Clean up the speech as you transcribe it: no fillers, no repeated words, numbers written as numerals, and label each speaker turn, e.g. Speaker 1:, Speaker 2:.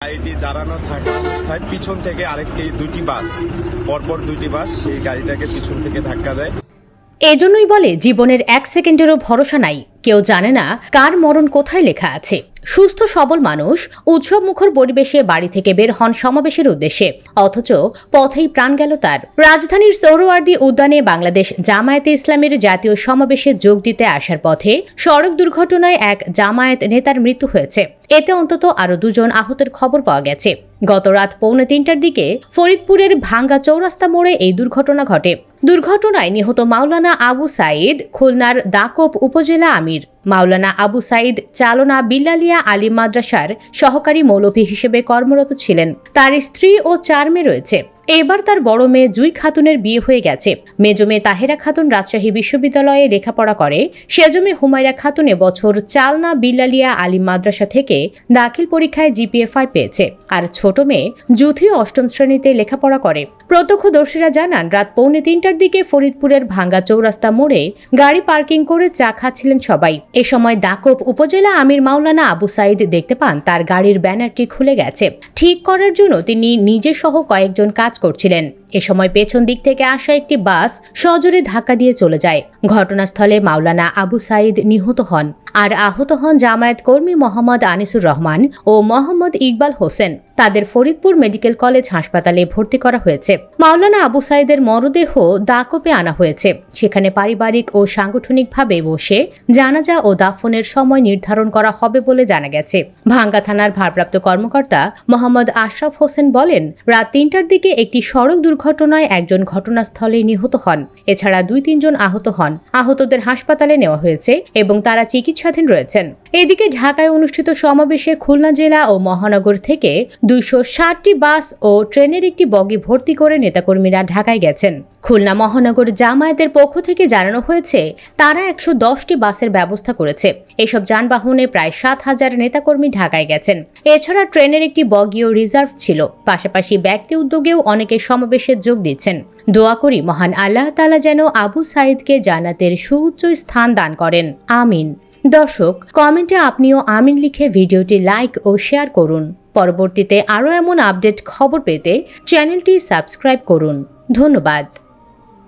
Speaker 1: গাড়িটি দাঁড়ানো থাকা অবস্থায় পিছন থেকে দুটি বাস পরপর দুটি বাস সেই গাড়িটাকে পিছন থেকে ধাক্কা দেয়।
Speaker 2: এজন্যই বলে জীবনের 1 সেকেন্ডেরও ভরসা নাই, কেউ জানে না কার মরণ কোথায় লেখা আছে। সুস্থ সবল মানুষ উৎসব মুখর পরিবেশে বাড়ি থেকে বের হন সমাবেশের উদ্দেশ্যে, অথচ পথেই প্রাণ গেল তার। রাজধানীর সোহরাওয়ার্দী উদ্যানে বাংলাদেশ জামায়াতে ইসলামের জাতীয় সমাবেশে যোগ দিতে আসার পথে সড়ক দুর্ঘটনায় এক জামায়াত নেতার মৃত্যু হয়েছে। এতে অন্তত আরও 2 জন আহতের খবর পাওয়া গেছে। গত রাত 2:45টার দিকে ফরিদপুরের ভাঙ্গা চৌরাস্তা মোড়ে এই দুর্ঘটনা ঘটে। দুর্ঘটনায় নিহত মাওলানা আবু সাইদ খুলনার দাকোপ উপজেলা আমির। মাওলানা আবু সাইদ চালনা বিল্লালিয়া আলিম মাদ্রাসার সহকারী মৌলভী হিসেবে কর্মরত ছিলেন। তার স্ত্রী ও 4 মেয়ে রয়েছে। এবার তার বড় মেয়ে জুই খাতুনের বিয়ে হয়ে গেছে। মেজো মেয়ে তাহেরা খাতুন রাজশাহী বিশ্ববিদ্যালয়ে লেখাপড়া করে। সেজো মেয়ে হুমায়রা খাতুন এবছর চালনা বিল্লালিয়া আলিম মাদ্রাসা থেকে দাখিল পরীক্ষায় জিপিএ 5 পেয়েছে। আর ছোট মেয়ে জুথি 8ম শ্রেণীতে লেখাপড়া করে। প্রত্যক্ষদর্শীরা জানান, রাত 2:45টার দিকে ফরিদপুরের ভাঙ্গা চৌরাস্তা মোড়ে গাড়ি পার্কিং করে চা খাচ্ছিলেন সবাই। এ সময় দাকোপ উপজেলা আমির মাওলানা আবু সাইদ দেখতে পান তার গাড়ির ব্যানারটি খুলে গেছে। ঠিক করার জন্য তিনি নিজে সহ কয়েকজন কাজ করছিলেন। এ সময় পেছন দিক থেকে আসা একটি বাস সজোরে ধাক্কা দিয়ে চলে যায়। ঘটনাস্থলে মাওলানা আবু সাইদ নিহত হন। আর আহত হন জামায়াত কর্মী মোহাম্মদ আনিসুর রহমান ও মোহাম্মদ ইকবাল হোসেন। তাদের ফরিদপুর মেডিকেল কলেজ হাসপাতালে ভর্তি করা হয়েছে। মাওলানা আবু সাইদের মরদেহ দাকোপে আনা হয়েছে। সেখানে পারিবারিক ও সাংগঠনিকভাবে বসে জানাজা ও দাফনের সময় নির্ধারণ করা হবে বলে জানা গেছে। ভাঙ্গা থানার ভারপ্রাপ্ত কর্মকর্তা মোহাম্মদ আশরাফ হোসেন বলেন, রাত 3টার দিকে একটি সড়ক দুর্ঘটনায় একজন ঘটনাস্থলে নিহত হন। এছাড়া 2-3 জন আহত হন। আহতদের হাসপাতালে নেওয়া হয়েছে এবং তারা চিকিৎসাধীন রয়েছেন। এদিকে ঢাকায় অনুষ্ঠিত সমাবেশে খুলনা জেলা ও মহানগর থেকে 260টি বাস ও ট্রেনের একটি বগি ভর্তি করে নেতাকর্মীরা ঢাকায় গেছেন। খুলনা মহানগর জামায়াতের পক্ষ থেকে জানানো হয়েছে, তারা 110টি বাসের ব্যবস্থা করেছে। এসব যানবাহনে প্রায় 7,000 নেতাকর্মী ঢাকায় গেছেন। এছাড়া ট্রেনের একটি বগিও রিজার্ভ ছিল। পাশাপাশি ব্যক্তি উদ্যোগেও অনেকে সমাবেশে যোগ দিচ্ছেন। দোয়া করি মহান আল্লাহ তাআলা যেন আবু সাইদকে জান্নাতের সুউচ্চ স্থান দান করেন, আমিন। দর্শক, কমেন্টে আপনিও আমিন লিখে ভিডিওটি লাইক ও শেয়ার করুন। পরবর্তীতে আরও এমন আপডেট খবর পেতে চ্যানেলটি সাবস্ক্রাইব করুন। ধন্যবাদ।